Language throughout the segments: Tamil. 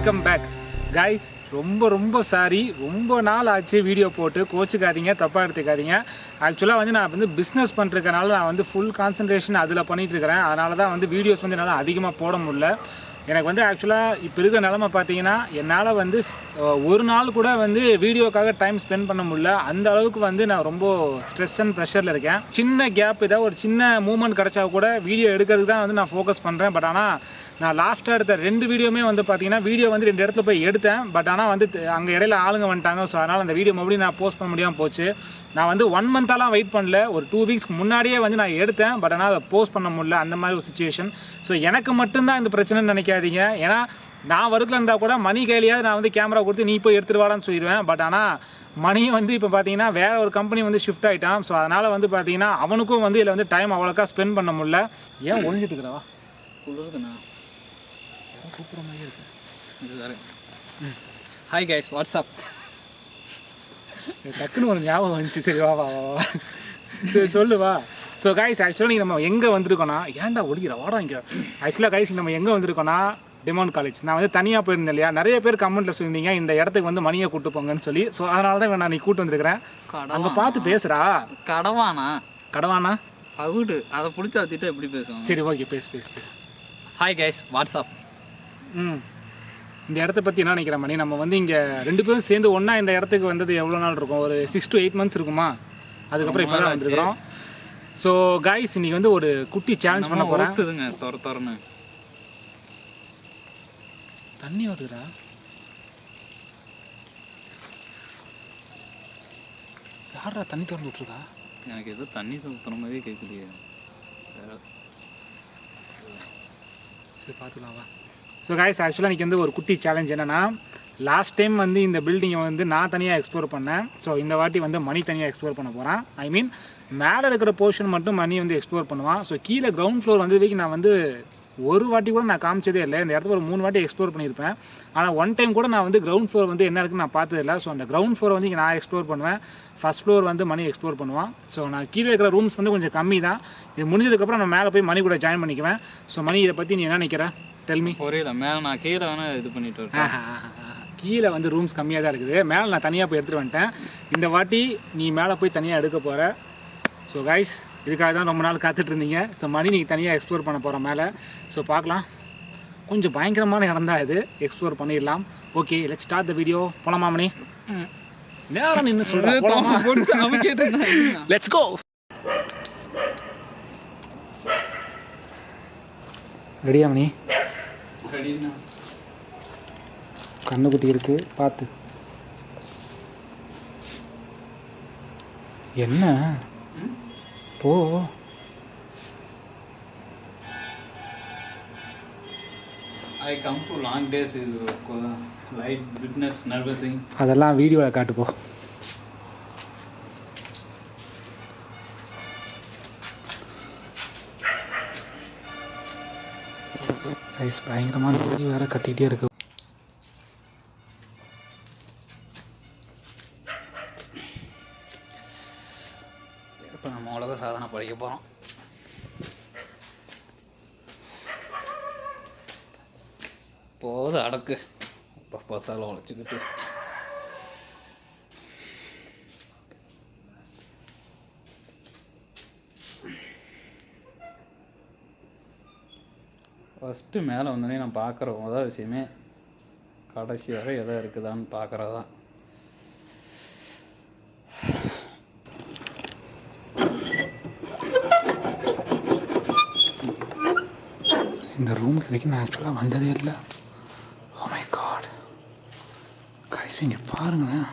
Welcome back guys. ரொம்ப சாரி, ரொம்ப நாள் ஆச்சு வீடியோ போட்டு. கோச்சுக்காதீங்க, தப்பாக எடுத்துக்காதீங்க. ஆக்சுவலாக வந்து நான் வந்து பிஸ்னஸ் பண்ணுறதுனால நான் வந்து ஃபுல் கான்சன்ட்ரேஷன் அதில் பண்ணிகிட்ருக்கிறேன். அதனால தான் வந்து வீடியோஸ் வந்து என்னால் அதிகமாக போட முடியல. எனக்கு வந்து ஆக்சுவலாக இப்போ இருக்கிற நிலமை பார்த்தீங்கன்னா என்னால் வந்து ஒரு நாள் கூட வந்து வீடியோக்காக டைம் ஸ்பெண்ட் பண்ண முடியல. அந்த அளவுக்கு வந்து நான் ரொம்ப ஸ்ட்ரெஸ் அண்ட் ப்ரெஷரில் இருக்கேன். சின்ன கேப், ஏதாவது ஒரு சின்ன மூமெண்ட் கிடச்சா கூட வீடியோ எடுக்கிறதுக்கு தான் வந்து நான் ஃபோக்கஸ் பண்ணுறேன். பட் ஆனால் நான் லாஸ்ட்டாக எடுத்த 2 வீடியோமே வந்து பார்த்தீங்கன்னா வீடியோ வந்து 2 இடத்துல போய் எடுத்தேன். பட் ஆனால் வந்து அங்கே இடையில ஆளுங்க வந்துட்டாங்க. ஸோ அதனால் அந்த வீடியோ மறுபடியும் நான் போஸ்ட் பண்ண முடியாமல் போச்சு. நான் வந்து 1 மந்த்தாலாம் வெயிட் பண்ணல, ஒரு 2 வீக்ஸ்க்கு முன்னாடியே வந்து நான் எடுத்தேன். பட் ஆனால் அதை போஸ்ட் பண்ண முடியல, அந்த மாதிரி ஒரு சுச்சுவேஷன். ஸோ எனக்கு மட்டும்தான் இந்த பிரச்சனைன்னு நினைக்காதீங்க. ஏன்னா நான் ஒர்க்கில் இருந்தால் கூட மணி கையிலையாவது நான் வந்து கேமரா கொடுத்து நீ போய் எடுத்துகிட்டு வாடான்னு சொல்லிடுவேன். பட் ஆனால் மணி வந்து இப்போ பார்த்தீங்கன்னா வேறு ஒரு கம்பெனி வந்து ஷிஃப்ட் ஆகிட்டான். ஸோ அதனால் வந்து பார்த்தீங்கன்னா அவனுக்கும் வந்து இதில் வந்து டைம் அவ்வளோக்கா ஸ்பெண்ட் பண்ண முடியல. ஏன் ஒழிஞ்சிட்டு இருக்கிறவா குளிருதுண்ணா, கூப்பிட்ற மாதிரி இருக்கு. இது வேறு. Hi guys, WhatsApp. டக்குன்னு ஒரு ஞாபகம் வந்துச்சு. சரி வா வா வா சரி சொல்லுவா. ஸோ கைஸ், ஆக்சுவலாக நம்ம எங்கே வந்திருக்கோன்னா, ஏன்டா ஒழிக்கிற வாடா இங்கே. ஆக்சுவலாக கைஸ் நம்ம எங்கே வந்திருக்கோன்னா டிமாண்ட் காலேஜ். நான் வந்து தனியாக போயிருந்தேன் இல்லையா, நிறைய பேர் கமெண்ட்டில் சொல்லியிருந்தீங்க இந்த இடத்துக்கு வந்து மணியை கூப்பிட்டு போங்கன்னு சொல்லி. ஸோ அதனால தான் நான் நீ கூப்பிட்டு வந்துருக்கிறேன். அங்கே பார்த்து பேசுகிறா. கடவானா அவுடு அதை பிடிச்சி வச்சுட்டு எப்படி பேசுவோம். சரி ஓகே, பேசு. Hi guys, WhatsApp. இந்த இடத்த பற்றி என்ன நினைக்கிற மணி? நம்ம வந்து இங்கே 2 பேரும் சேர்ந்து ஒன்றா இந்த இடத்துக்கு வந்தது எவ்வளோ நாள் இருக்கும்? ஒரு 6 to 8 months இருக்குமா? அதுக்கப்புறம் இப்போ தான் வந்துருக்கிறோம். ஸோ கைஸ், இன்றைக்கி வந்து ஒரு குட்டி சேலஞ்ச் பண்ண போகிறேன். திறன்னு தண்ணி வருதுடா. யாரா தண்ணி திறந்து விட்ருக்கா? எனக்கு ஏதோ தண்ணி ஊற்றுற மாதிரியே கேட்குது. சரி பார்த்துக்கலாம் வா. ஸோ கைஸ், ஆக்சுவலாக இன்றைக்கி வந்து ஒரு குட்டி சேலஞ்ச் என்னென்னா, லாஸ்ட் டைம் வந்து இந்த பில்டிங்கை வந்து நான் தனியாக எக்ஸ்ப்ளோர் பண்ணேன். ஸோ இந்த வாட்டி வந்து மணி தனியாக எக்ஸ்ப்ளோர் பண்ண போகிறேன். ஐ மீன் மேலே இருக்கிற போர்ஷன் மட்டும் மணி வந்து எக்ஸ்ப்ளோர் பண்ணுவான். ஸோ கீழே கிரவுண்ட் ஃப்ளோர் வந்து வரைக்கும் நான் வந்து ஒரு வாட்டி கூட நான் காமிச்சதே இல்லை. இந்த இடத்துல ஒரு 3 வாட்டி எக்ஸ்ப்ளோர் பண்ணியிருப்பேன். ஆனால் 1 டைம் கூட நான் வந்து கிரவுண்ட் ஃப்ளோர் வந்து என்ன இருக்குன்னு நான் பார்த்ததில்லை. ஸோ அந்த கிரவுண்ட் ஃப்ளோர் வந்து இங்கே நான் எக்ஸ்ப்ளோர் பண்ணுவேன். ஃபஸ்ட் ஃப்ளோர் வந்து மணி எக்ஸ்ப்ளோர் பண்ணுவான். ஸோ நான் கீழே இருக்கிற ரூம்ஸ் வந்து கொஞ்சம் கம்மி தான். இது முடிஞ்சதுக்கப்புறம் நான் மேலே போய் மணி கூட ஜாயின் பண்ணிக்குவேன். ஸோ மணி, இதை பற்றி நீ என்ன நினைக்கிற? டெல்மி. புரியல. மேலே நான் கீழே வேணால் இது பண்ணிட்டு இருக்கேன். கீழே வந்து ரூம்ஸ் கம்மியாக தான் இருக்குது. மேலே நான் தனியாக போய் எடுத்துகிட்டு வந்துட்டேன். இந்த வாட்டி நீ மேலே போய் தனியாக எடுக்க போகிற. ஸோ கைஸ், இதுக்காக தான் ரொம்ப நாள் காத்துட்ருந்தீங்க. ஸோ மணி நீங்கள் தனியாக எக்ஸ்ப்ளோர் பண்ண போகிற மேலே. ஸோ பார்க்கலாம். கொஞ்சம் பயங்கரமான இடம் தான் இது, எக்ஸ்ப்ளோர் பண்ணிடலாம். Okay, let's start the video. போலாமா மணி? நேரம் நின்று சொல்கிறேன். Let's go. ரெடியா மணி? கண்ணுக்குட்டி இருக்கு, பார்த்து. என்ன போ. I come to long days is light fitness nervousing. அதெல்லாம் வீடியோவில் காட்டு போ. ரைஸ் பயங்கரமான பொடி வேறு கட்டிகிட்டே இருக்கு. இப்போ நம்ம உலக சாதனை படிக்க போகிறோம். போது அடக்கு, இப்போ பார்த்தாலும் உழைச்சிக்கிட்டு. ஃபஸ்ட்டு மேலே வந்தோடனே நான் பார்க்குற முதல் விஷயமே கடைசி வரை எதோ இருக்குதான்னு பார்க்குறது தான். இந்த ரூமுக்கு வரைக்கும் நான் ஆக்சுவலாக வந்ததே இல்லை. ஓ மை காட் கைஸ், இங்கே பாருங்களேன்.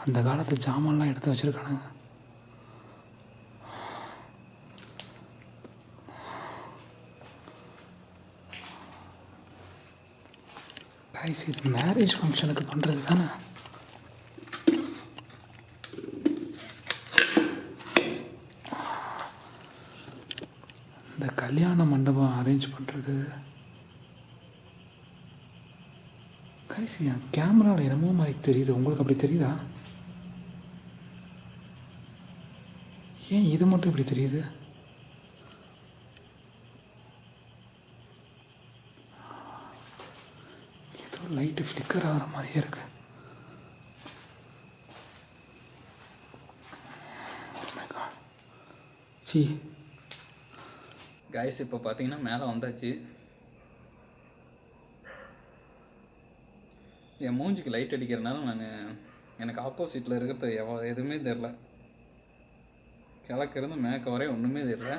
அந்த காலத்து ஜாமான்லாம் எடுத்து வச்சுருக்கானுங்க. கைஸ், இது மேரேஜ் ஃபங்க்ஷனுக்கு பண்ணுறது தானே? இந்த கல்யாண மண்டபம் அரேஞ்ச் பண்ணுறது. கைஸ், என் கேமராவில் என்னமோ மாதிரி தெரியுது. உங்களுக்கு அப்படி தெரியுதா? ஏன் இது மட்டும் இப்படி தெரியுது? லைட்டு ஃப்ளிக்கர் ஆகிற மாதிரியே இருக்கு. சி கைஸ் இப்போ பார்த்தீங்கன்னா மேலே வந்தாச்சு. என் மூஞ்சிக்கு லைட் அடிக்கிறதுனால எனக்கு ஆப்போசிட்டில் இருக்கிறது எதுவுமே தெரில. கிழக்கிருந்து மேற்க வரையும் ஒன்றுமே தெரியல.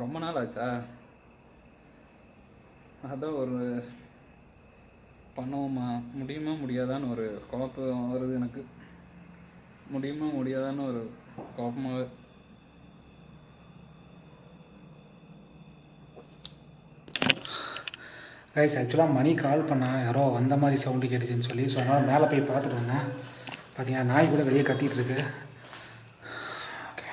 ரொம்ப நாள் ஆச்சா, அதான் ஒரு பண்ணுவோமா முடியுமா முடியாதான்னு ஒரு குழப்பம் வருது எனக்கு. முடியுமா முடியாதான்னு ஒரு குழப்பமாக. கைஸ் ஆக்சுவலாக மணி கால் பண்ணால் யாரோ வந்த மாதிரி சவுண்டு கேட்டுச்சுன்னு சொல்லி, ஸோ அதனால் மேலே போய் பார்த்துட்டு வந்தேன். பார்த்தீங்கன்னா நாய் கூட வெளியே கத்திட்டு இருக்கு. ஓகே,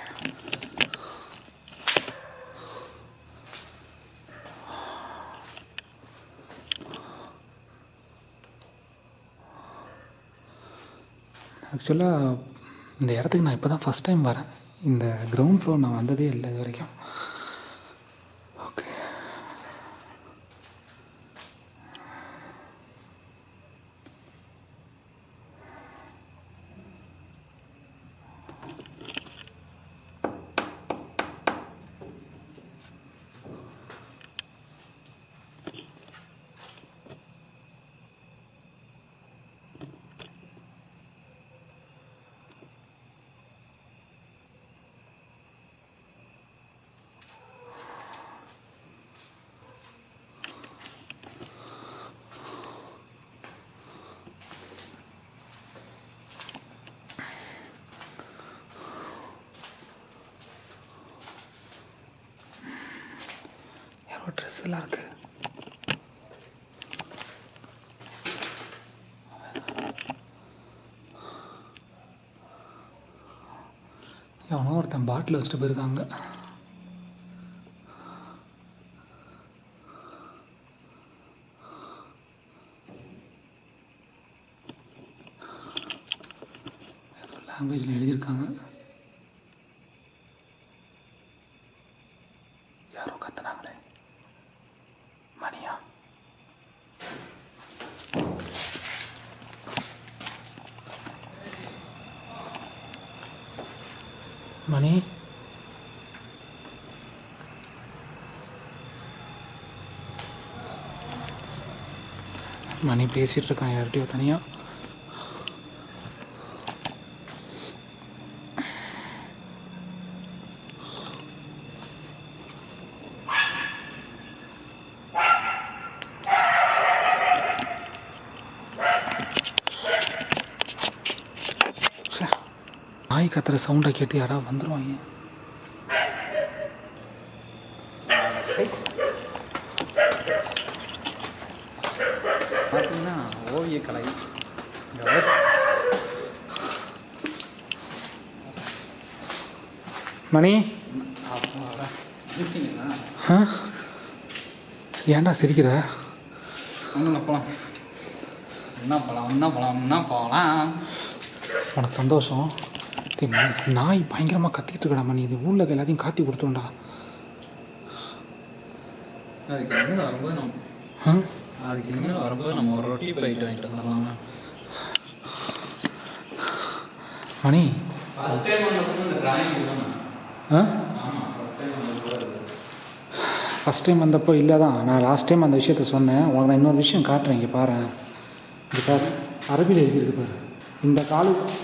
ஆக்சுவலாக இந்த இடத்துக்கு நான் இப்போ தான் ஃபஸ்ட் டைம் வரேன். இந்த கிரவுண்ட் ஃப்ளோர் நான் வந்ததே இல்லை இது வரைக்கும். ஓகே, ட்ரெஸ் எல்லாம் இருக்கு. அவனும் ஒருத்தன் பாட்டில் வச்சுட்டு போயிருக்காங்க. லாங்குவேஜில் எழுதியிருக்காங்க. யாரோ கத்துனாங்களே, மணியா? மணி, மணி பேசிகிட்டு இருக்கான் யார்கிட்டயோ தனியாக. நாய் கத்துற சவுண்டை கேட்டு யாராவது வந்துடுவாங்க. பார்த்தீங்கன்னா ஓவிய கலை. மணி, ஏன்டா சிரிக்கிற? ஒன்றும் போகலாம், என்ன போகலாம். உனக்கு சந்தோஷம். நாய் பயங்கரமாக கத்திக்கிட்டு இருக்கடா மணி. இது ஊரில் எல்லாத்தையும் காத்தி கொடுத்தோம்டா. அதுக்கு இனிமேல் வரும்போது நம்ம ஒரு ரொட்டி போயிட்டு வாங்கிட்டு வந்துடலாம். மணி, ஃபஸ்ட் டைம் வந்தப்போ இந்த டிராயிங் இல்லைண்ணா. ஆமாம், ஃபஸ்ட் டைம் வந்தப்போ இல்லை தான். நான் லாஸ்ட் டைம் அந்த விஷயத்த சொன்னேன். உனக்கு நான் இன்னொரு விஷயம் காட்டுறேன். இங்கே பாரு, இங்கே பாரு, அரபியில் எழுதியிருக்கு பாரு. இந்த காலேஜ்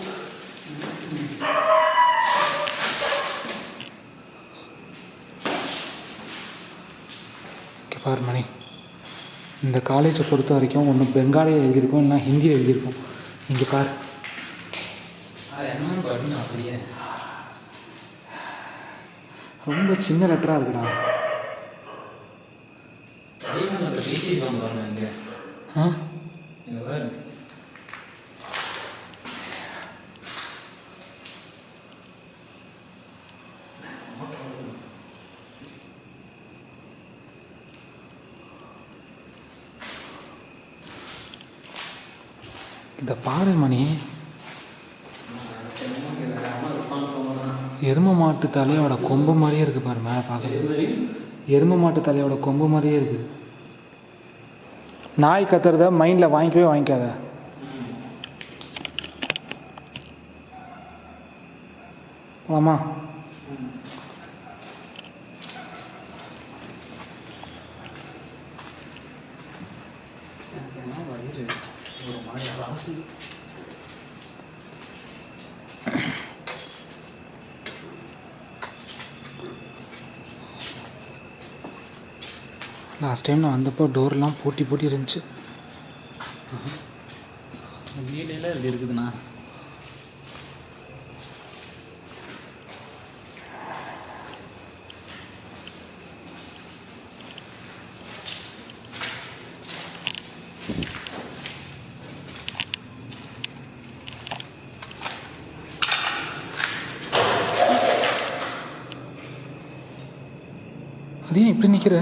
பாரு மணி, இந்த காலேஜை பொறுத்த வரைக்கும் ஒன்று பெங்காலியில் எழுதியிருக்கோம், இல்லைனா ஹிந்தியில் எழுதியிருக்கோம். இங்கே பாரு, அப்படியே ரொம்ப சின்ன லெட்டராக இருக்குடா. இதை பாரு மணி, எருமை மாட்டு தலையோட கொம்பு மாதிரியே இருக்குது பாரு. மேலே பார்க்குறது எருமை மாட்டு தலையோட கொம்பு மாதிரியே இருக்குது. நாய் கத்துறத மைண்டில் வாங்கிக்காத. ஆமா ஒரு மாதிரி ராசி. லாஸ்ட் டைம் நான் வந்தப்போ டோர்லாம் பூட்டி இருந்துச்சு. வீடெல்லாம் எப்படி இருக்குதுண்ணா? அது ஏன் இப்படி நிற்கிற?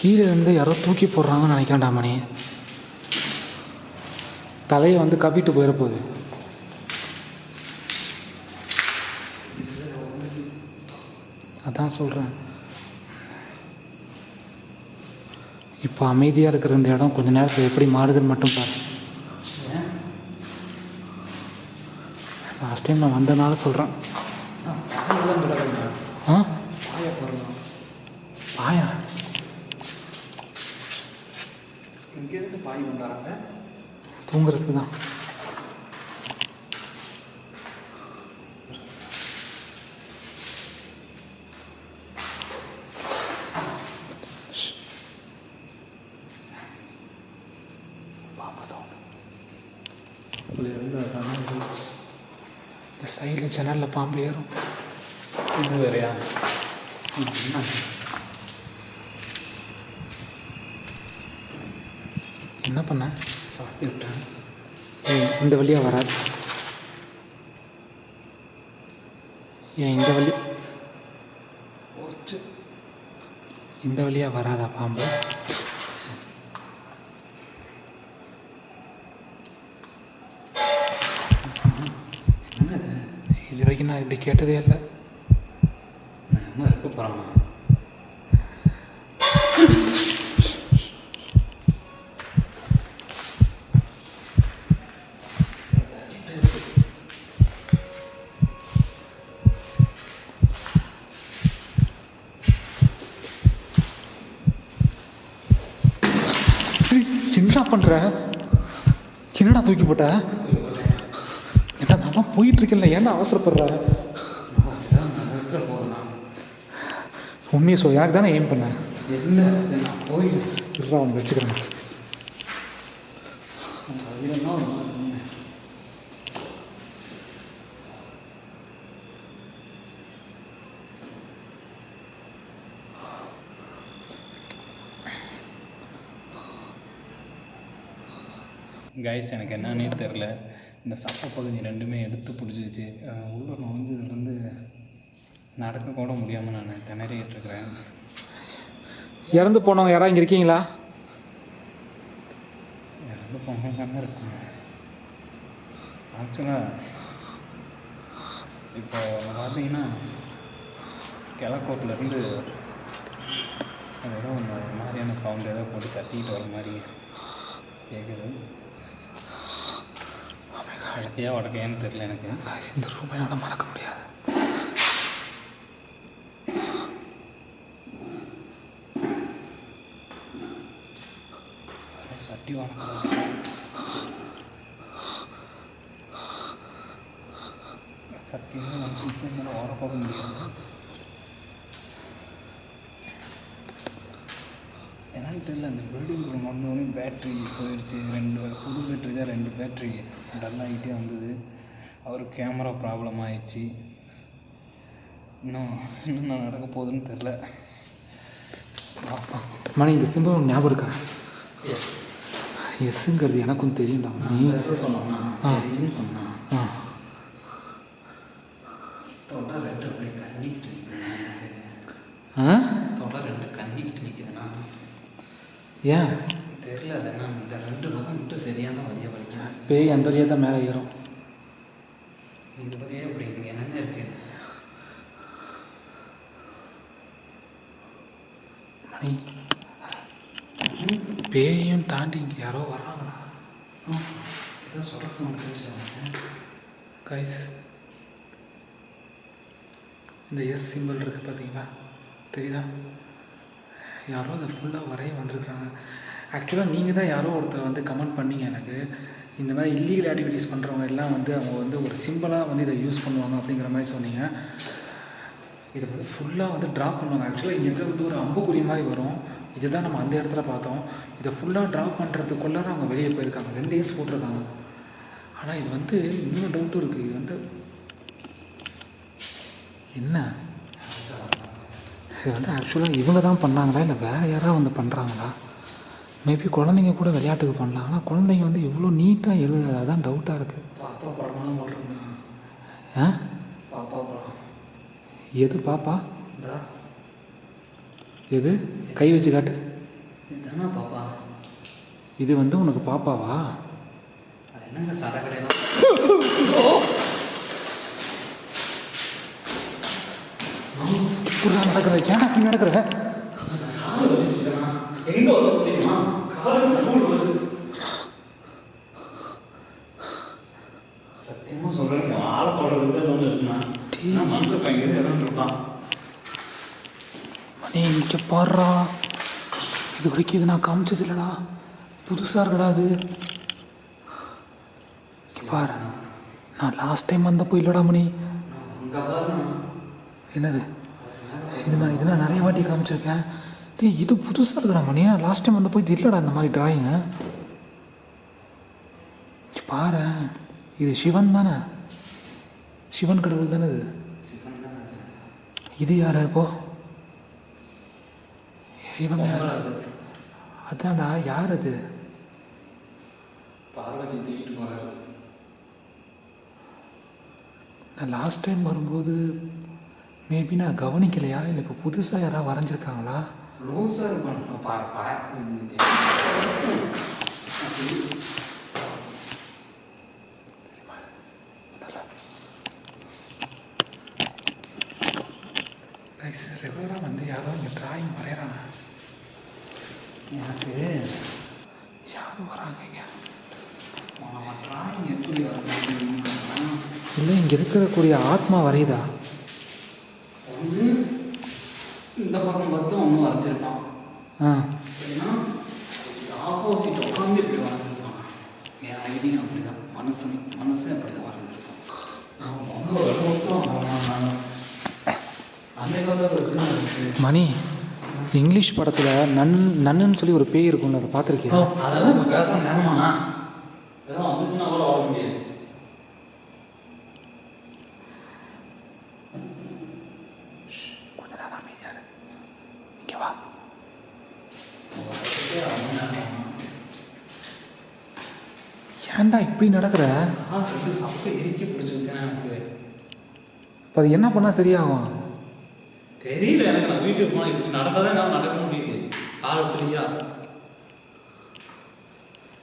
கீழே இருந்து யாரோ தூக்கி போடுறாங்கன்னு நினைக்கிறேன்டா மணி. தலையை வந்து கவிட்டு போயிட போகுது. அதான் சொல்கிறேன். இப்போ அமைதியாக இருக்கிற இந்த இடம் கொஞ்சம் நேரத்தில் எப்படி மாறுதுன்னு மட்டும் பாரு. லாஸ்ட் டைம் நான் வந்தனால சொல்கிறேன். ஆ பாயா இங்கேருந்து பாய் கொண்டாடுறாங்க. தூங்குறதுக்கு தான். இந்த சைடில் ஜன்னலில் பாம்பு ஏறும். இது வேறையா? என்ன பண்ண? சாத்தி விட்டேன். இந்த வழியாக வராது. ஏன் இந்த வழியாக வராதா பாம்பு? என்னது இது வரைக்கும் நான் இப்படி கேட்டதே இல்லை. நம்ம இருக்க போகிறாங்க. என்னடா பண்ணுற? என்னடா தூக்கி போட்ட? என்ன நல்லா போயிட்டுருக்கல, ஏன்னா அவசரப்படுற? உண்மையை சொல், எனக்கு தானே எய்ம் பண்ண. என்ன நான் இருடா அவனுக்கு வச்சுக்கிறேன். கைஸ், எனக்கு என்னன்னே தெரில. இந்த சப்பை பகுதி ரெண்டுமே எடுத்து பிடிச்சிக்கிச்சு. உள்ள நான் வந்து இதில் வந்து நடக்க கூட முடியாமல் நான் திணறிக்கிட்டு இருக்கிறேன். இறந்து போனவங்க யாராவது இங்கே இருக்கீங்களா? இறந்து போனவங்க தானே இருக்கும். ஆக்சுவலாக இப்போ பார்த்தீங்கன்னா கிழக்கோட்டிலேருந்து அது ஏதோ ஒன்று மாதிரியான சவுண்டு ஏதோ போட்டு கத்திக்கிட்டு வர மாதிரி கேட்குது. வடக்கையா வடக்கையான்னு தெரில எனக்கு. இந்த ரூமை என்னால் மறக்க முடியாது. சட்டி வணக்கம். சத்தியமாக நம்ம சுத்தம் மேலே ஓர போக முடியாது. என்னன்னு தெரியல, அந்த பில்டிங்குள்ள வந்தோடனே பேட்ரி போயிடுச்சு. 2 புது பேட்ரி தான், 2 பேட்ரி டல் ஆகிட்டே வந்தது. அவருக்கு கேமரா ப்ராப்ளம் ஆயிடுச்சு. இன்னும் நான் நடக்க போகுதுன்னு தெரில. மணி, இந்த சிம்பிள் உனக்கு ஞாபகம் இருக்கா? எஸ், எஸ்ஸுங்கிறது எனக்கும் தெரியும்டா. நீ சொன்னா சொன்னா தொட 2 அப்படி கண்ணிக்கிட்டு நிற்குதுண்ணா. எனக்கு தொட 2 கண்ணிக்கிட்டு நிற்குதுண்ணா. ஏன் தெரில. அது என்ன, இந்த 2 பக்கம் மட்டும் சரியான வழியாக வலிக்குது. பேய் அந்த வழியாக தான் மேலே ஏறும். இது வழியாக அப்படி இங்கே என்னென்ன இருக்குது? மணி பேயும் தாண்டி இங்கே யாரோ வர்றாங்களா? ஏதோ சொல்கிறது கைஸ், இந்த எஸ் சிம்பிள் இருக்குது பார்த்தீங்களா, தெரியுதா? யாரோ அதை ஃபுல்லாக வரைய வந்திருக்குறாங்க. ஆக்சுவலாக நீங்கள் தான் யாரோ ஒருத்தர் வந்து கமெண்ட் பண்ணிங்க எனக்கு, இந்த மாதிரி இல்லீகல் ஆக்டிவிட்டீஸ் பண்ணுறவங்க எல்லாம் வந்து அவங்க வந்து ஒரு சிம்பிளாக வந்து இதை யூஸ் பண்ணுவாங்க அப்படிங்கிற மாதிரி சொன்னீங்க. இதை வந்து ஃபுல்லாக வந்து ட்ரா பண்ணுவாங்க. ஆக்சுவலாக இங்கே வந்து ஒரு அம்புக்குறி மாதிரி வரும், இதுதான் நம்ம அந்த இடத்துல பார்த்தோம். இதை ஃபுல்லாக ட்ரா பண்ணுறதுக்குள்ளார அவங்க வெளியே போயிருக்காங்க. 2 இயர்ஸ் போட்டிருக்காங்க. ஆனால் இது வந்து இன்னும் டவுட்டும் இருக்குது. இது வந்து என்ன, இது வந்து ஆக்சுவலாக இவங்க தான் பண்ணாங்களா இல்லை வேறு யாராவது வந்து பண்ணுறாங்களா? மேபி குழந்தைங்க கூட விளையாட்டுக்கு பண்ணலாம். ஆனால் குழந்தைங்க வந்து இவ்வளோ நீட்டாக எழுத, அதான் டவுட்டாக இருக்குது. பாப்பா படம்லாம் போடுறாங்க. ஆ, பாப்பா படம் எது பாப்பா? இதா எது? கை வச்சு காட்டு. இதுதானா பாப்பா? இது வந்து உனக்கு பாப்பாவா? அது என்னங்க சடை கடையெல்லாம் புறா நடக்கிற, ஏன் அப்படி நடக்கிற? எங்கே வந்து தெரியுமா? சத்தியமாக சொல்கிறேன், ஆளப்பாடுறது ஒன்று இருக்குண்ணா. மனசு பயங்கர இடம் இருக்கான். மணி இங்கே பாடுறா, இது வரைக்கும் இது நான் காமிச்சது இல்லைடா, புதுசாக இருக்கடா அது. பாரு, நான் லாஸ்ட் டைம் வந்தப்போ இல்லைடா மணி. அங்கே பாருண்ணா. என்னது இது நான் நிறைய வாட்டி காமிச்சிருக்கேன். டேய், இது புதுசாக இருக்குடா மணி. லாஸ்ட் டைம் வந்தப்போ இது இல்லைடா இந்த மாதிரி டிராயிங்கு. பாரு, இது சிவன் தானே, சிவன் கடவுள் தானே இது. சிவன் தானே அது. இது யார் இப்போ? இவங்க அது அதான்டா, யார் அது? பார்வதி தூக்கிட்டு போகிறாரு. நான் லாஸ்ட் டைம் வரும்போது மேபி நான் கவனிக்கலையா, இல்லை இப்போ புதுசாக யாராவது வரைஞ்சிருக்காங்களா? லூஸாக இருக்கும். ரெகுலராக வந்து யாரோ இங்கே டிராயிங் வரைகிறாங்க. எனக்கு யாரும் வராங்க இங்கே? டிராயிங் எப்படி வரைஞ்சிருக்கீங்க? இல்லை, இங்கே இருக்கக்கூடிய ஆத்மா வரையுதா? ஒன்று இந்த பக்கம் பார்த்து ஒன்று வரைஞ்சிருப்பான். ஆ, ஏன்னா ஆப்போசிட் உட்காந்து இப்படி வரைஞ்சிருப்பான். என் ஐடியா அப்படி தான், மனசு அப்படி தான் வரைஞ்சிருப்பான். நான் அந்த காலத்தில் மணி, இங்கிலீஷ் படத்தில் நன்னுன்னு சொல்லி ஒரு பேய் இருக்கும்ல, அதை பார்த்துருக்கியா? அதெல்லாம் இப்போ பேச நேரமாண்ணா, இதெல்லாம் வந்துச்சுன்னா கூட வர முடியாது. கொஞ்ச நேரம் அமைதியா இரு. இங்கே வா. ஏன்டா இப்படி நடக்கிற? சப்பை இறுக்கி பிடிச்சி வச்சுன்னா எனக்கு இப்போ அது என்ன பண்ணால் சரியாகும்? தெரியல. எனக்கு நான் வீட்டுக்கு போனால் இப்படி நடந்தால் என்னால் நடக்க முடியுது. கால் ஃப்ரீயா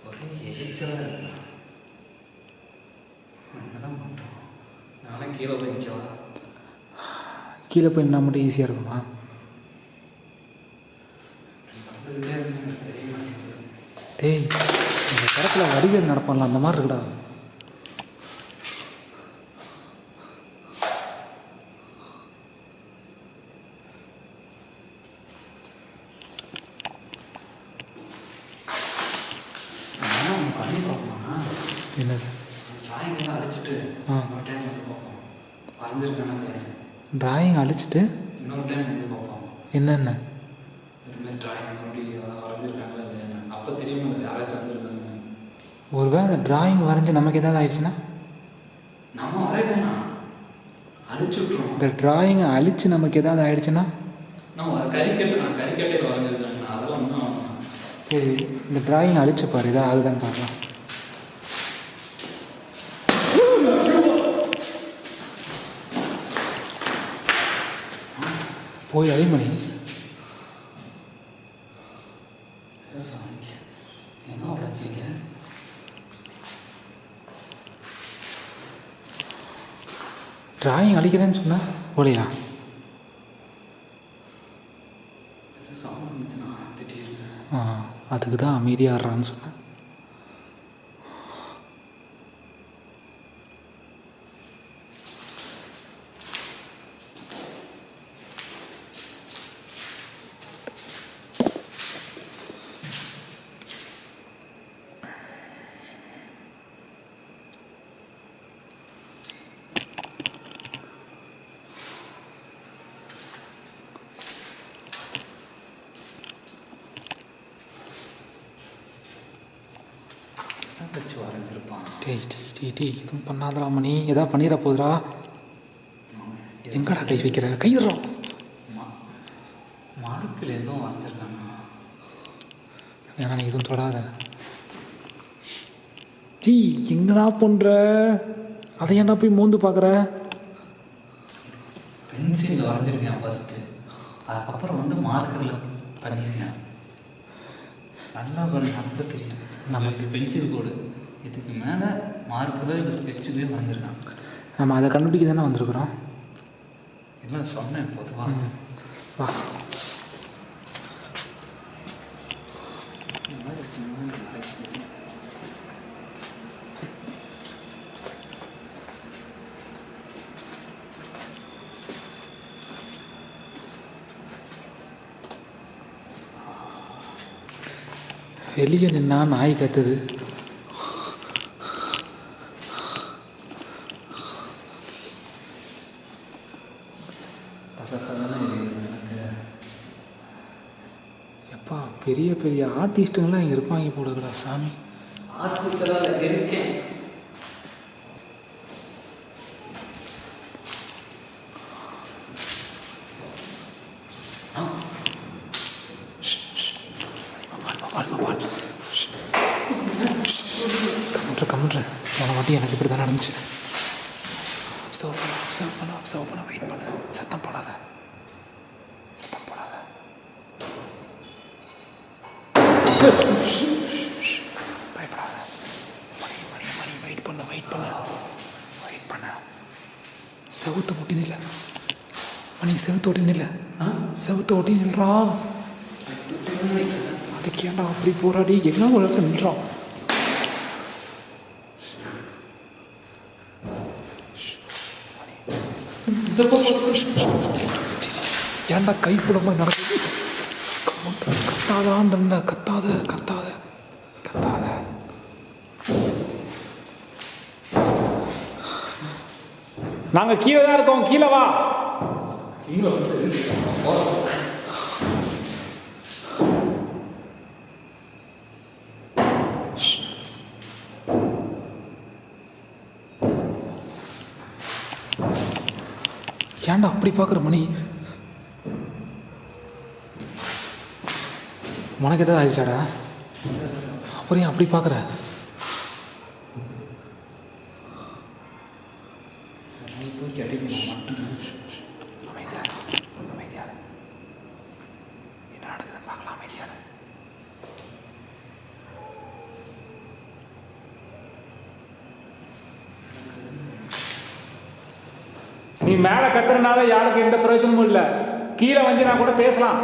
ஒரே எரிச்சலாக இருக்கு. என்ன தான் பண்ணுறோம்? நானே கீழே போய் நிற்கவா? கீழே போய் நின்னா மட்டும் ஈஸியாக இருக்குமா? தெரிய மாட்டேங்குது. டேய், இந்த படத்தில் வடிவேல் நடப்பான்ல, அந்த மாதிரி இருக்குடா. பண்ணி பார்ப்போம்னா என்னது? டிராயிங்கெல்லாம் அழிச்சிட்டு ஒரு டைம் வந்து பார்ப்போம். வரைஞ்சிருக்கானே டிராயிங் அழிச்சிட்டு இன்னொரு டைம் வந்து பார்ப்போம். என்னென்ன இதுமாதிரி டிராயிங் அப்படி வரைஞ்சிருக்காங்களா இல்லையா? அப்போ தெரியுமா யாராச்சும் வந்துருக்காங்க. ஒருவேளை அந்த டிராயிங் வரைஞ்சி நமக்கு ஏதாவது ஆயிடுச்சுன்னா? நம்ம வரையணும்னா அழிச்சு விட்ருவோம். இந்த டிராயிங்கை அழித்து நமக்கு ஏதாவது ஆயிடுச்சுன்னா? நம்ம கறிக்கட்டையில் வரைஞ்சிருக்காங்கண்ணா, அதெல்லாம் ஒன்றும் சரி, இந்த டிராயிங் அழிச்சு பாரு, இதாக ஆகுதான்னு பார்க்கலாம். போய் அழிமணி. என்ன வரைஞ்சிங்க? டிராயிங் அழிக்கிறேன்னு சொன்னா போலையா? சவுண்ட் அதுக்கு தான் அமைதியாடுறான்னு சொன்னேன். வச்சு வரைஞ்சிருப்பான். டேய் எதுவும் பண்ணாதடா மணி, எதாவது பண்ணிட போதுடா. எங்கடா கை வைக்கிற? கையிடுறோம். மார்க்கில் எதுவும் வரைஞ்சிருக்காங்க. ஏன்னா நீ எதுவும் தொடாத. எங்கடா பண்ணுற? அதை ஏன்டா போய் மோந்து பார்க்குற? பென்சில் வரைஞ்சிருக்கேன் ஃபஸ்ட்டு, அதுக்கப்புறம் வந்து மார்க்கரில் பண்ணியிருக்கேன். நல்லா பாருங்க, அப்போ தெரியும் நமக்கு பென்சில் கோடு. இதுக்கு மேலே மார்க்கில் இல்லை ஸ்கெட்சுலேயே வரைஞ்சிருக்கான். நம்ம அதை கண்டுபிடிக்க தானே வந்திருக்கிறோம். எல்லாம் சொன்னேன் பொதுவாக. வா. வெளியே நின்னா நாய் கத்துது. எப்பா பெரிய பெரிய ஆர்டிஸ்ட்டுங்களாம் இங்கே இருப்பாங்க போடுறா சாமி. ஆர்டிஸ்டெல்லாம் இருக்கேன். கம்முன்ற போன வாட்டி எனக்கு இப்படி தான் நடந்துச்சு. அப்சர்வ் பண்ண வெயிட் பண்ண. சத்தம் போடாத. பயப்படாத. மணி வெயிட் பண்ண. செவுத்த ஒட்டி நில்ல மணி, செவுத்த ஒட்டி நில்ல. செவுத்த ஒட்டி நில்றா. அதுக்கு ஏன்டா அப்படி போராடி என்ன ஒரு இடத்துல நில்றான். ஏன்டா கைப்புடமா நடக்குது? கத்தாதான்டா, கத்தாத. நாங்க கீழே தான் இருக்கோம், கீழே வா. ஏன்டா அப்படி பார்க்குற மணி? உனக்கு எதாவது ஆயிடுச்சாடா? அப்புறம் ஏன் அப்படி பார்க்குற? அமைதியாக என்ன நடக்குதுன்னு பார்க்கலாம். அமைதியாக நீ மேலே கத்துறனால யாருக்கு எந்த பிரயோஜனமும் இல்லை. கீழே வந்து நான் கூட பேசலாம்.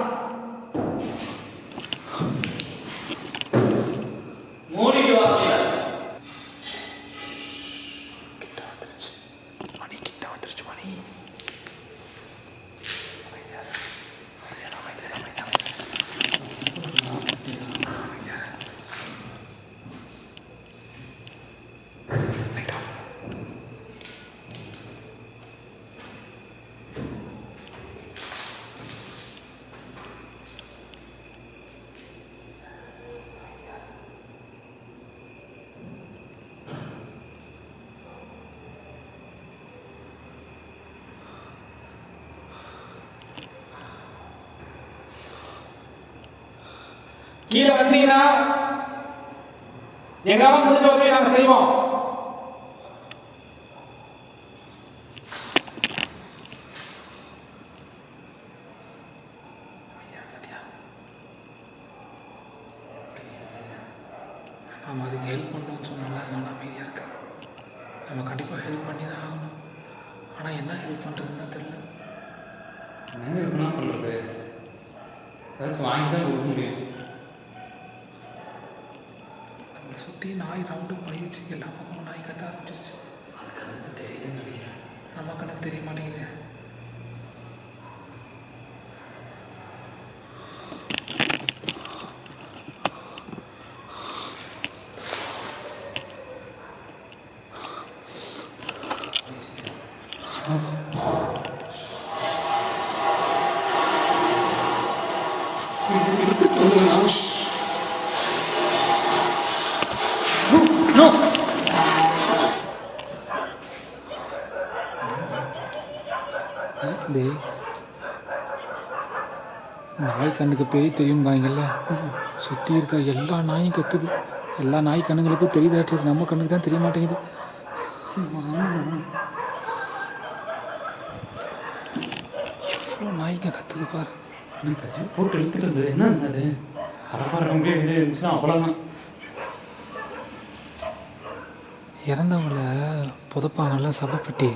கிட்ட வந்துருச்சு மணி. கீழே வந்தீங்கன்னா எங்களால முடிஞ்ச உதவி நாங்கள் செய்வோம். நம்ம அதுக்கு ஹெல்ப் பண்ணுறோம்னு சொன்னால அதனால அமைதியாக இருக்கா. நம்ம கண்டிப்பாக ஹெல்ப் பண்ணி தான் ஆகணும். ஆனால் என்ன ஹெல்ப் பண்ணுறதுன்னு தான் தெரியல. என்ன பண்ணுறது? ஏதாச்சும் வாங்கி தான் கொடுக்க முடியும். சுற்றி நாய் ரவுண்டு பண்ணிடுச்சு, எல்லா பக்கமும் நாய் கத்த ஆரம்பிச்சிருச்சு. அது கண்ணுக்கு தெரியுதுன்னு நினைக்கிறேன். நம்ம கண்ணுக்கு தெரிய மாட்டேங்குது. No. டேய், நாய் கண்ணுக்கு பேய் தெரியும்பாங்கல்ல, சுற்றி இருக்கிற எல்லா நாயும் கத்துது. எல்லா நாய் கண்ணுங்களுக்கும் தெரியுதாட்டு, நம்ம கண்ணுக்கு தான் தெரிய மாட்டேங்குது. எவ்வளோ நாய்ங்க கத்துது பாரு. போட்டு எடுத்துருது என்ன அது அரபாரம் இது இருந்துச்சுன்னா அவ்வளோதான். இறந்தவங்கள புதைப்பாங்கல்ல சவப்பெட்டி,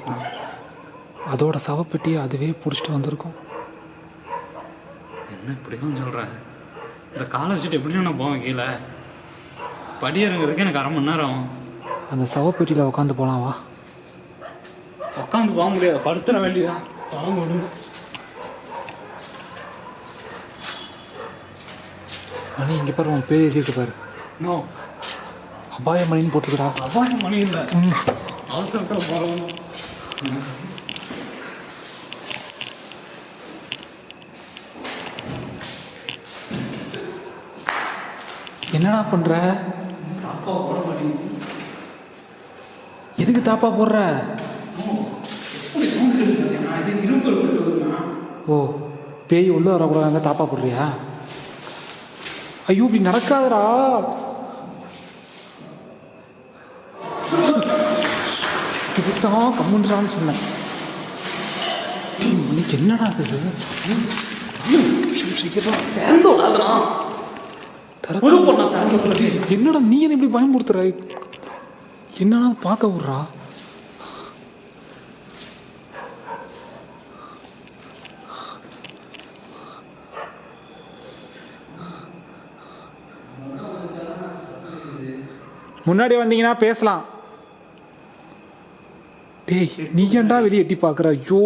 அதோட சவப்பெட்டியை அதுவே பிடிச்சிட்டு வந்திருக்கும். என்ன இப்படிதான் சொல்கிறேன்? இந்த காலை வச்சுட்டு எப்படியும் நான் போவேன் கீழே. படி இறங்குறதுக்கு எனக்கு 1/2 மணி நேரம் ஆகும். அந்த சவப்பெட்டியில் உட்காந்து போகலாம் வா. உட்காந்து போக முடியாது, படுத்துற வேண்டியதான். வாங்க விடுங்க. மணி இங்கே பாரு, உன் பேர் எழுதிட்டு பாரு. நோ, அபாய மணின்னு போட்டுருக்கடா. அபாயம் மணி இல்லை, அவசரத்தில் போகணும். என்னடா பண்ணுற? தாப்பா போட மாட்டேங்குது. எதுக்கு தாப்பா போடுற? எப்படி சவுண்ட் எடுத்து நான் இது இரும்பு எடுத்துட்டு வருதுண்ணா. ஓ, பேய் உள்ளே வரக்கூடாதுங்க தாப்பா போடுறியா? ஐயோ, இப்படி நடக்காதடா. இதுதான் கம்முன்றான்னு சொன்னேன். மணிக்கு என்னடா இது? என்னடா நீ என்ன இப்படி பயமுறுத்துற? என்னடா பார்க்க விட்றா. முன்னாடி வந்தீங்கன்னா பேசலாம். டேய், நீ ஏன்டா வெளியே எட்டி பார்க்குற? ஐயோ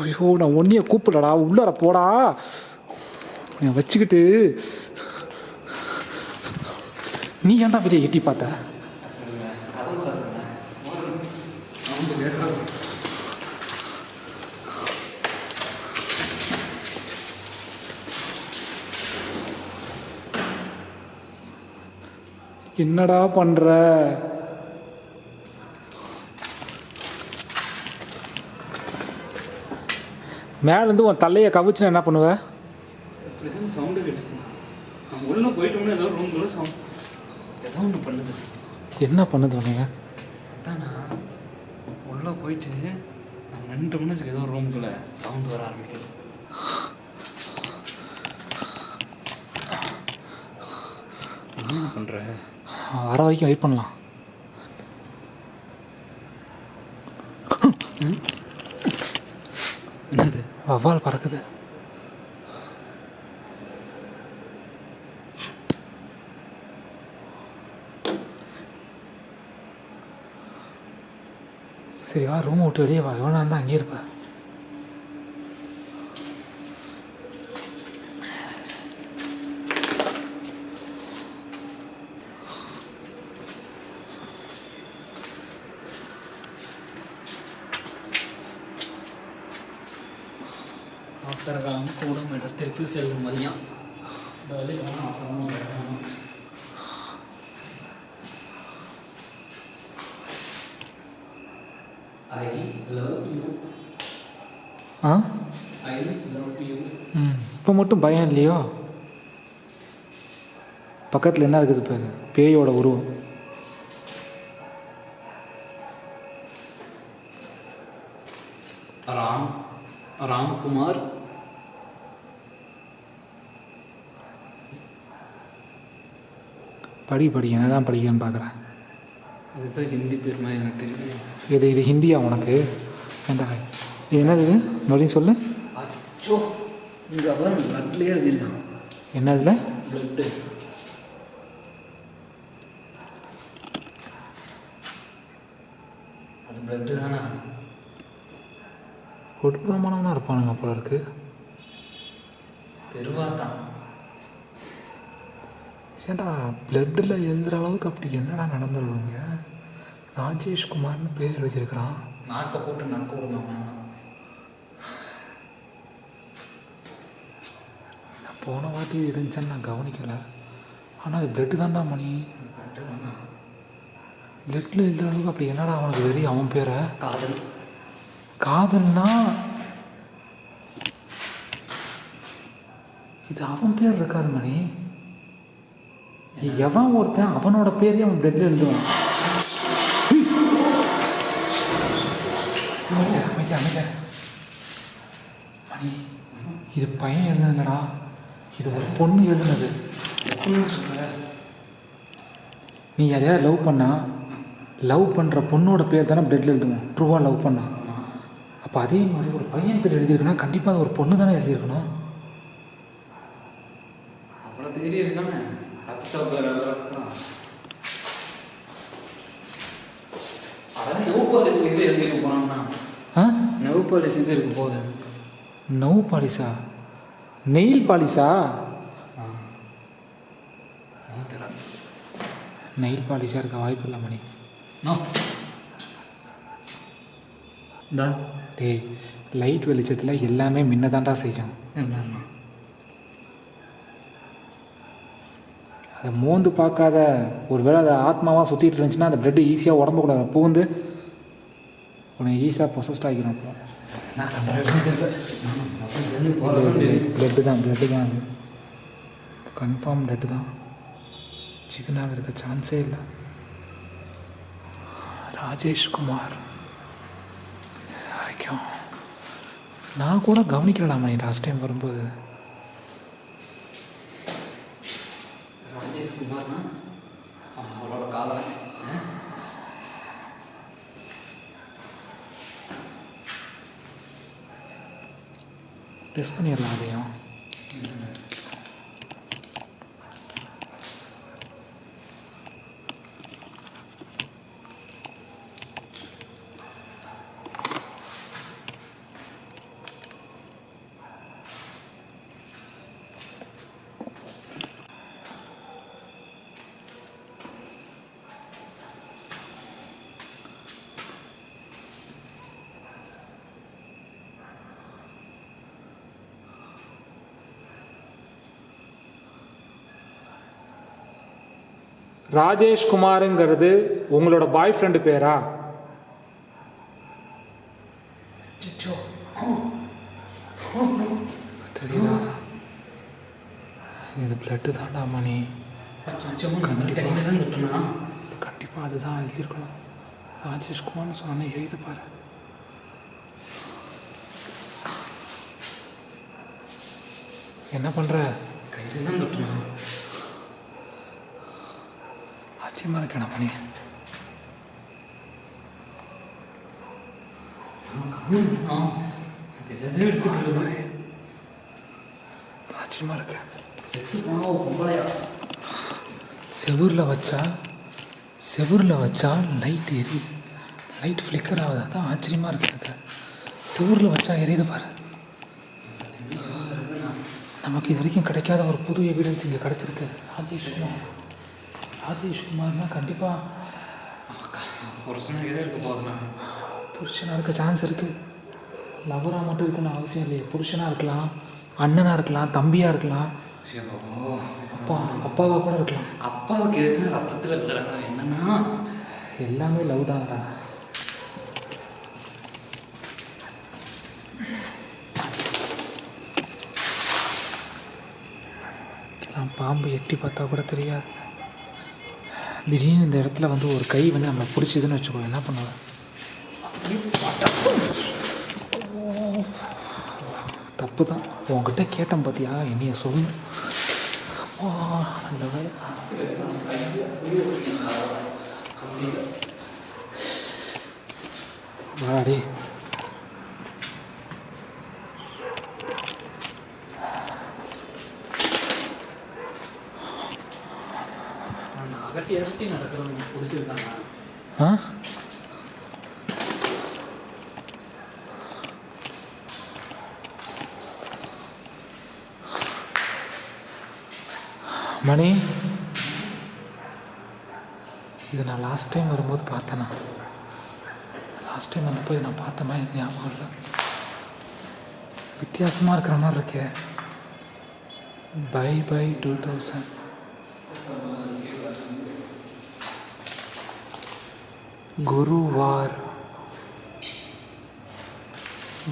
ஐயோ, நான் ஒன்றைய கூப்பிடலடா, உள்ளார போடா. நான் வச்சுக்கிட்டு நீ ஏன்டா வெளியே எட்டி பார்த்த? என்னடா பண்ற? மேலேருந்து உன் தலையை கவிச்சுன்னு என்ன பண்ணுவ? சவுண்டு கேட்டுச்சு. நான் உள்ள போயிட்டோம்னா ஏதோ ரூம்குள்ள சவுண்ட் ஏதோ ஒன்று பண்ணுது. என்ன பண்ணுது உனக்கு? அதான் நான் உள்ளே போயிட்டு நான் 2 நிமிஷத்துக்கு ஏதோ ரூம்குள்ள சவுண்ட் வர ஆரம்பிக்குது. என்ன பண்ணுற? வர வரைக்கும் வெயிட் பண்ணலாம். என்னது? வவ்வால் பறக்குது. சரி வா, ரூம் விட்டு வெளியே வா. எவ்வளோ நேரம் தான் அங்கேயே இருப்ப? அவசர காலம் கூடும் இடத்திற்கு செல்லும் மதியம். I love you. Ah, I love you. இப்போ மட்டும் பயம் இல்லையோ? பக்கத்தில் என்ன இருக்குது பாரு, பேயோட உருவம். ராம்குமார். படி என்ன தான் படிக்கன்னு பார்க்குறேன். இதுதான் ஹிந்தி பேர் மாதிரி எனக்கு தெரியும். இது ஹிந்தியா உனக்கு? ஏண்டா இது என்னது? இது மறுபடியும் சொல்லு. அச்சோ, இங்கே அப்புறம் பிளட்லேயே எழுதிருக்கான். என்னதுல? பிளட்டு. அது பிளட்டு தானே. கொடூரமானவனா இருப்பானுங்க போல இருக்கு. தெருவாத்தான். ஏன்டா பிளட்டில் எழுதுகிற அளவுக்கு அப்படி என்னடா நடந்துருவாங்க? ராஜேஷ்குமார்னு பேர் எழுதியிருக்கிறான். நாக்கை போட்டு நக்க விடுவாங்க. நான் போன வாட்டி இருந்துச்சான்னு நான் கவனிக்கலை. ஆனால் அது பிளட்டு தான்டா மணி. பிளட்டு தானே. பிளட்டில் எழுதுகிற அளவுக்கு அப்படி என்னடா அவனுக்கு தெரியும் அவன் பேரை? காதல். காதல்னா இது அவன் பேர் இருக்காது மணி. எவன் ஒருத்தன் அவனோட பேரையும் அவன் பிளட்ல எழுதுவான். அமைச்சர் அமைச்சர் மணி, இது பையன் எழுதுனதுலடா, இது ஒரு பொண்ணு எழுதுனது. சொல்ற நீ யாரையாவது லவ் பண்ணா லவ் பண்ணுற பொண்ணோட பேர் தானே பிளட்ல எழுதுவோம், ட்ரூவாக லவ் பண்ணா. அப்போ அதே மாதிரி ஒரு பையன் பேர் எழுதியிருக்குன்னா கண்டிப்பாக அது ஒரு பொண்ணு தானே எழுதியிருக்கணும். அவ்வளோ தேடி இருக்காங்க. அதான் நெவ் பாலிஸ் இது எழுதிட்டு போனான்னா நெவ் பாலிஸ் இது இருக்கு போகுது. நவ் பாலிஸா? நெயில் பாலிஸா? நெயில் பாலிஷாக இருக்க வாய்ப்பு இல்லை மணி. டேய், லைட் வெளிச்சத்தில் எல்லாமே முன்னதாண்டா செய்யும். என்னன்னா அதை மோந்து பார்க்காத ஒரு வேளை அதை ஆத்மாவாக சுற்றிட்டு இருந்துச்சுன்னா அந்த பிளட்டு ஈஸியாக உடம்புக்குள்ள பூந்து உன்னை ஈஸியாக பொசஸ்ட் ஆகிடும். பிளட்டு தான் அது கன்ஃபார்ம் பிளட்டு தான். சிக்கனாக இருக்க சான்ஸே இல்லை. ராஜேஷ்குமார் வரைக்கும் நான் கூட கவனிக்கலாமா நீ லாஸ்ட் டைம் வரும்போது? ராஜேஷ்குமார்னா அவளோட காதலன். டெஸ்ட் பண்ணிடலாம் அதையும். ராஜேஷ்குமாருங்கிறது உங்களோட பாய் ஃப்ரெண்டு பேரா? தெரியுதா? இது பிளட்டு தாண்டா மணி. கண்டிப்பாக அதுதான் எழுதியிருக்கணும். ராஜேஷ்குமார்னு சொன்ன எழுதி பாரு. என்ன பண்ணுற? கையில் தான் தொட்டுனா. ஆச்சரியமாக இருக்கேன் மணி. ஆச்சரியமாக இருக்கு. செத்து போனா பொம்பளையா? செவுரில் வச்சா லைட் எரியுது. லைட் ஃப்ளிக்கர் ஆகுது. அதான் ஆச்சரியமாக இருக்கு எனக்கு. செவுரில் வச்சா எரியுது பாரு. நமக்கு இது வரைக்கும் கிடைக்காத ஒரு புது எவிடன்ஸ் இங்கே கிடச்சிருக்கு. ராஜேஷ்குமார்னா கண்டிப்பாக புருஷனாக எதே இருக்க போகுதுண்ணா. புருஷனாக இருக்க சான்ஸ் இருக்குது. லவராக மட்டும் இருக்குன்னு அவசியம் இல்லையே. புருஷனாக இருக்கலாம், அண்ணனாக இருக்கலாம், தம்பியாக இருக்கலாம், அப்பாவாக கூட இருக்கலாம். அப்பாவுக்கு எதுனா ரத்தத்தில் இருக்கிறாங்க. என்னன்னா எல்லாமே லவ் தான்டா. பாம்பு எட்டி பார்த்தா கூட தெரியாது. திடீர்னு இந்த இடத்துல வந்து ஒரு கை வந்து நம்மளை பிடிச்சதுன்னு வச்சுக்கோ, என்ன பண்ணுவேன்? தப்பு தான். உங்ககிட்ட கேட்டேன் பார்த்தியா, என்னைய சொல்லு. அந்த வேலை வாடே. அகட்டி அகட்டி நடக்கிறவங்க பிடிச்சிருக்காங்க. மணி, இது நான் லாஸ்ட் டைம் வரும்போது பார்த்தேனா? லாஸ்ட் டைம் வந்தப்போ இதை நான் பார்த்த மாதிரி எனக்கு ஞாபகம் இல்லை. வித்தியாசமாக இருக்கிற மாதிரி இருக்கே. பை 2000.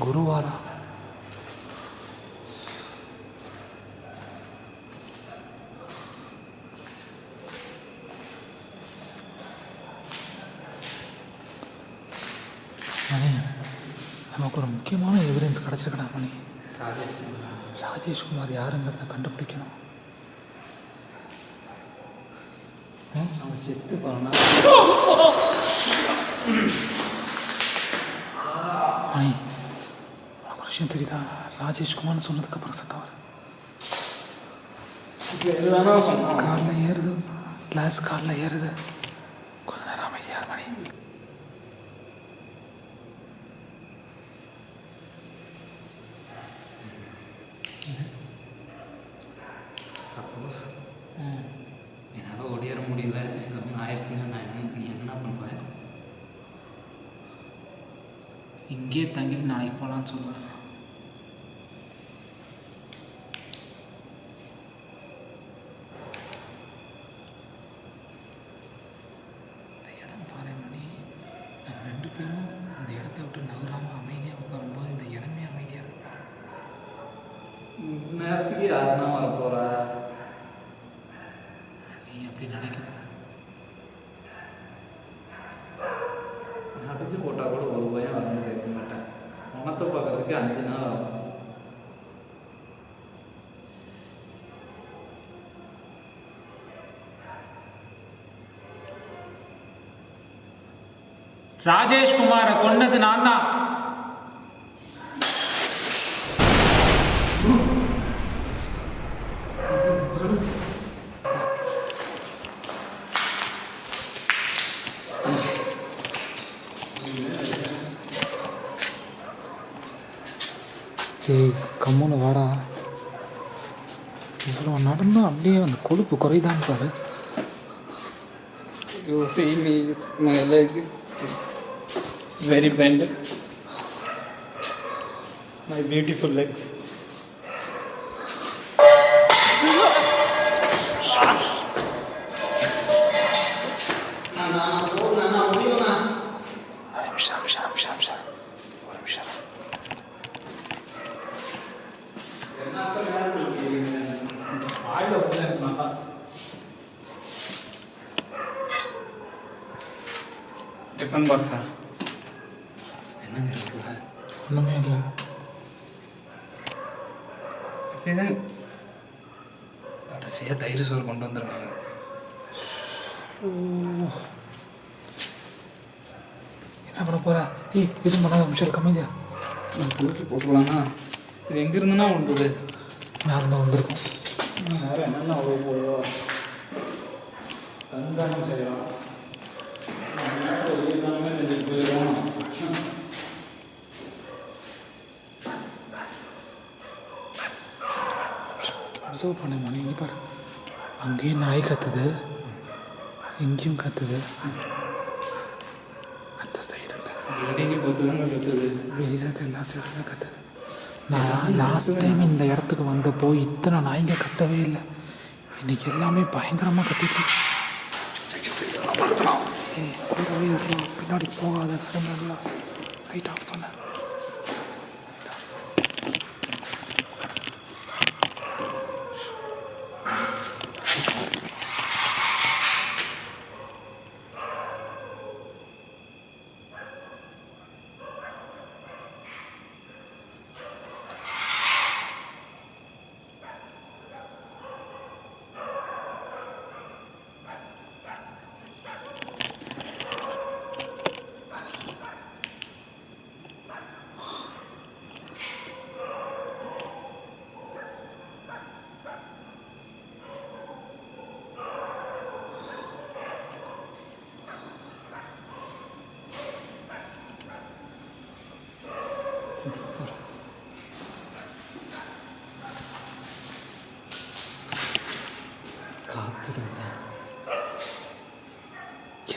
குருவாரா? மணி, நமக்கு ஒரு முக்கியமான எவிடன்ஸ் கிடச்சிருக்கடா மணி. ராஜேஷ்குமார் யாருங்கிறத கண்டுபிடிக்கணும். அவன் செத்து போனா மணி, உனக்கு ஒரு விஷயம் தெரியுதா? ராஜேஷ்குமார்னு சொன்னதுக்கப்புறம் சத்தம் காலில் ஏறுது, கிளாஸ் காலில் ஏறுது. கொஞ்ச நேரம் அமைதியார் மணி. சப்போஸ் என்னால் ஓடியார முடியல, ஒன்று ஆயிடுச்சுன்னா நீ என்ன பண்ணுவேன்? இங்கேயே தங்கிட்டு நாளைக்கு போகலான்னு சொல்லுவேன். இந்த இடம் பாரு மணி, நம்ம 2 பேரும் இந்த இடத்த விட்டு நகராமல் அமைதியாக உட்காரும்போது இந்த இடமே அமைதியாக இருக்கா? நேரத்துக்கு யாருன்னா வர போகிறா? நீ அப்படி நினைக்கிற? அடிச்சு போட்டால் கூட ஒரு பயம் வரணும் கேட்க மாட்டேன். உனத்தை பார்க்கறதுக்கு 5 நாள் ஆகும். ராஜேஷ்குமாரை கொன்னது நான் தான். ஏய், கம்முன்னு வாடா. இவ்வளோ நடந்தும் அப்படியே அந்த கொழுப்பு குறைதான் பாரு. You see me, my leg is very bent. My beautiful legs. ஒரு நிமிஷம். டிஃபன் பாக்ஸா? என்னங்க இருக்குல்ல? ஒன்றுமே இல்லை. கடைசியாக தயிர் சோறு கொண்டு வந்துருக்காங்க. என்ன பண்ண போகிற? ஏய், இது பண்ணாத நிமிஷம் கம்மியா. நான் தூக்கி போட்டுக்கலாம்னா இது எங்கே இருந்துன்னா வந்தது? மேலே தான் வந்திருக்கும். வேறு என்னென்ன அவ்வளோ போதோ கண்காணம் செய்யலாம். எல்லாமே செஞ்சுட்டு போயிடுவோம். அப்சர்வ் பண்ண மணி, இங்கே பாரு. அங்கேயும் நாய் கத்துது, இங்கேயும் கத்துது. அந்த சைடு பில்டிங்கு பொறுத்துதாங்க கற்றுது. வெளியில் இருக்க எல்லா சைடும் கத்துது. நான் லாஸ்ட் டைம் இந்த இடத்துக்கு வந்தப்போ இத்தனை நாய்ங்க கத்தவே இல்லை. இன்னைக்கு எல்லாமே பயங்கரமாக கத்திட்டு. ஏய், கூடவே இருக்கலாம், பின்னாடி போகாத சிரமம்லாம். லைட் ஆஃப் பண்ண.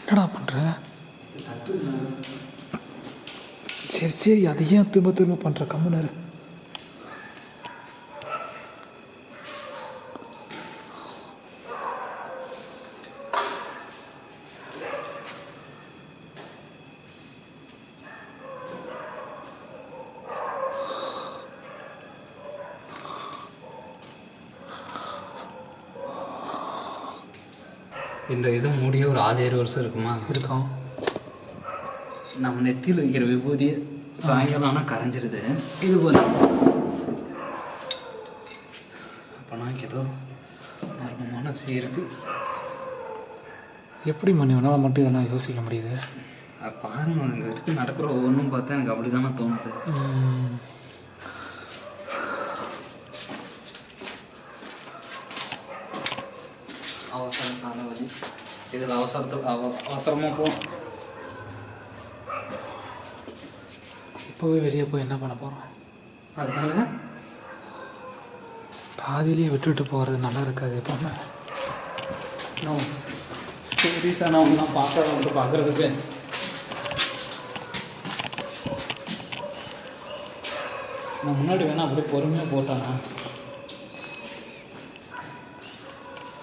என்னடா பண்ணுற? சரி சரி, அதை ஏன் திரும்ப திரும்ப பண்ணுற? கம்முனர். இந்த இது மூடியே ஒரு 6-7 வருஷம் இருக்குமா? இருக்கும். நம்ம நெத்தியில் வைக்கிற விபூதி சாயங்காலம் ஆனால் கரைஞ்சிருது. இது போல அப்போ நான் ஏதோ மர்மமான விஷயம் இருக்கு. எப்படி மணி உன்னால் மட்டும் இதெல்லாம் யோசிக்க முடியுது? பாருங்க, இங்கே இருக்கு நடக்கிற ஒவ்வொன்றும் பார்த்தா எனக்கு அப்படி தானே தோணுது. அவசரம் தலைவலி, இதில் அவசரமாக போ. இப்போவே வெளியே போய் என்ன பண்ண போகிறோம்? அதனால பாதியிலேயே விட்டுட்டு போகிறது நல்லா இருக்காது. எப்போவுமே சீரியஸாக நான் ஒன்றும் பார்க்க பார்க்குறதுக்கு நான் முன்னாடி வேணா அப்படியே பொறுமையாக போட்டானா?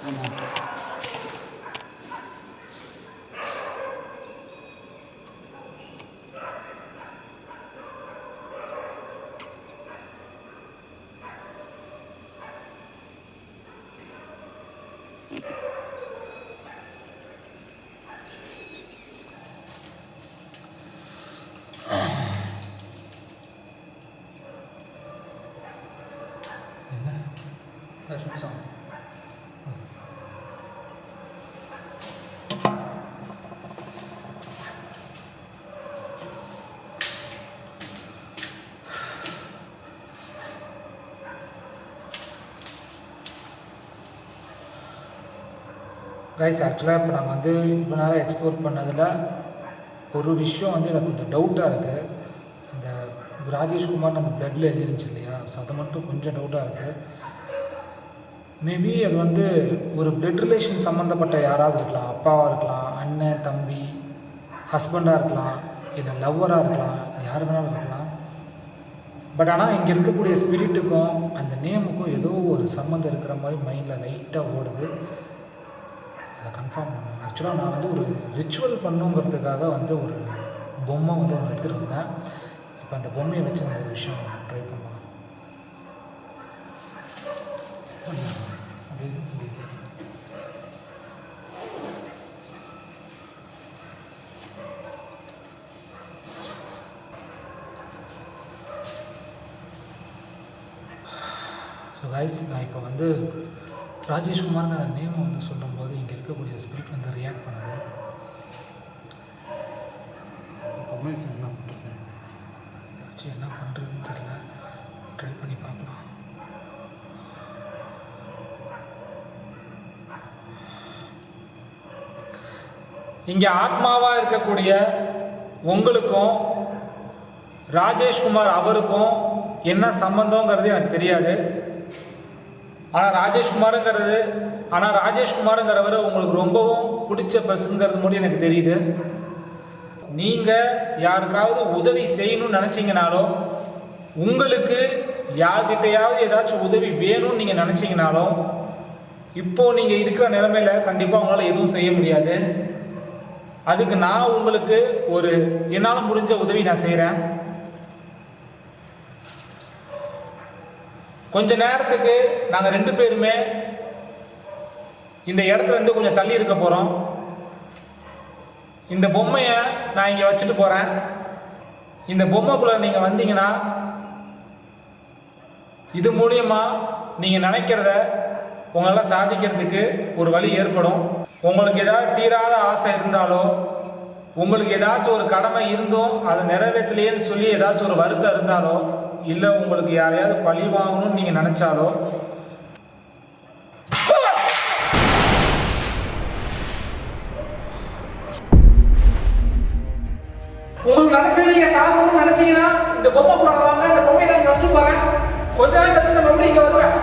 ஆமாம். கைஸ், ஆக்சுவலாக இப்போ நான் வந்து இவ்வளோ நேரம் எக்ஸ்ப்ளோர் பண்ணதில் ஒரு விஷயம் வந்து எனக்கு கொஞ்சம் டவுட்டாக இருக்குது. அந்த ராஜேஷ்குமார் அந்த பிளட்டில் எழுதிருந்துச்சு இல்லையா, ஸோ அது மட்டும் கொஞ்சம் டவுட்டாக இருக்குது. மேபி அது வந்து ஒரு பிளட் ரிலேஷன் சம்மந்தப்பட்ட யாராவது இருக்கலாம். அப்பாவாக இருக்கலாம், அண்ணன் தம்பி, ஹஸ்பண்டாக இருக்கலாம், இல்லை லவ்வராக இருக்கலாம், யார் வேணாலும் இருக்கலாம். பட் ஆனால் இங்கே இருக்கக்கூடிய ஸ்பிரிட்டுக்கும் அந்த நேமுக்கும் ஏதோ ஒரு சம்மந்தம் இருக்கிற மாதிரி மைண்டில் லைட்டாக ஓடுது. அதை கன்ஃபார்ம் பண்ணணும். ஆக்சுவலாக நான் வந்து ஒரு ரிச்சுவல் பண்ணுங்கிறதுக்காக வந்து ஒரு பொம்மை வந்து ஒன்று எடுத்துகிட்டு வந்தேன். இப்போ அந்த பொம்மையை வச்சு நம்ம ஒரு விஷயம் ட்ரை பண்ணலாம். ஸோ கைஸ், நான் இப்போ வந்து ராஜேஷ்குமார்ங்க அந்த நேமை வந்து சொல்லும்போது இங்கே இருக்கக்கூடிய ஸ்பிரிட் வந்து ரியாக்ட் பண்ணுது. என்ன பண்ணுறது, வச்சு என்ன பண்ணுறதுன்னு தெரியல. ட்ரை பண்ணி பார்க்கலாம். இங்கே ஆத்மாவாக இருக்கக்கூடிய உங்களுக்கும் ராஜேஷ்குமார் அவருக்கும் என்ன சம்பந்தங்கிறது எனக்கு தெரியாது. ஆனால் ராஜேஷ்குமாருங்கிறவர் உங்களுக்கு ரொம்பவும் பிடிச்ச பர்சன்ங்கிறது மட்டும் எனக்கு தெரியுது. நீங்கள் யாருக்காவது உதவி செய்யணும்னு நினச்சிங்கனாலோ, உங்களுக்கு யார்கிட்டையாவது ஏதாச்சும் உதவி வேணும்னு நீங்கள் நினச்சிங்கனாலோ, இப்போது நீங்கள் இருக்கிற நிலைமையில் கண்டிப்பாக உங்களால் எதுவும் செய்ய முடியாது. அதுக்கு நான் உங்களுக்கு ஒரு என்னால் முடிஞ்ச உதவி நான் செய்கிறேன். கொஞ்ச நேரத்துக்கு நாங்கள் 2 பேருமே இந்த இடத்துல இருந்து கொஞ்சம் தள்ளி இருக்க போகிறோம். இந்த பொம்மையை நான் இங்கே வச்சுட்டு போகிறேன். இந்த பொம்மைக்குள்ளே நீங்கள் வந்தீங்கன்னா இது மூலியமா நீங்கள் நினைக்கிறத உங்களால் சாதிக்கிறதுக்கு ஒரு வழி ஏற்படும். உங்களுக்கு ஏதாவது தீராத ஆசை இருந்தாலோ, உங்களுக்கு ஏதாச்சும் ஒரு கடமை இருந்தும் அதை நிறைவேற்றலையேன்னு சொல்லி ஏதாச்சும் ஒரு வருத்தம் இருந்தாலோ, இல்லை உங்களுக்கு யாரையாவது பழி வாங்கணும்னு நீங்கள் நினச்சாலோ, உங்களுக்கு நினைச்சது நீங்க சாகணும்னு நினைச்சீங்கன்னா இந்த பொம்மை கூட வாங்க. இந்த பொம்மையை நான் ஃபர்ஸ்ட் போறேன். கொஞ்ச நாள் கழிச்சு நம்ம இங்க வருவேன்.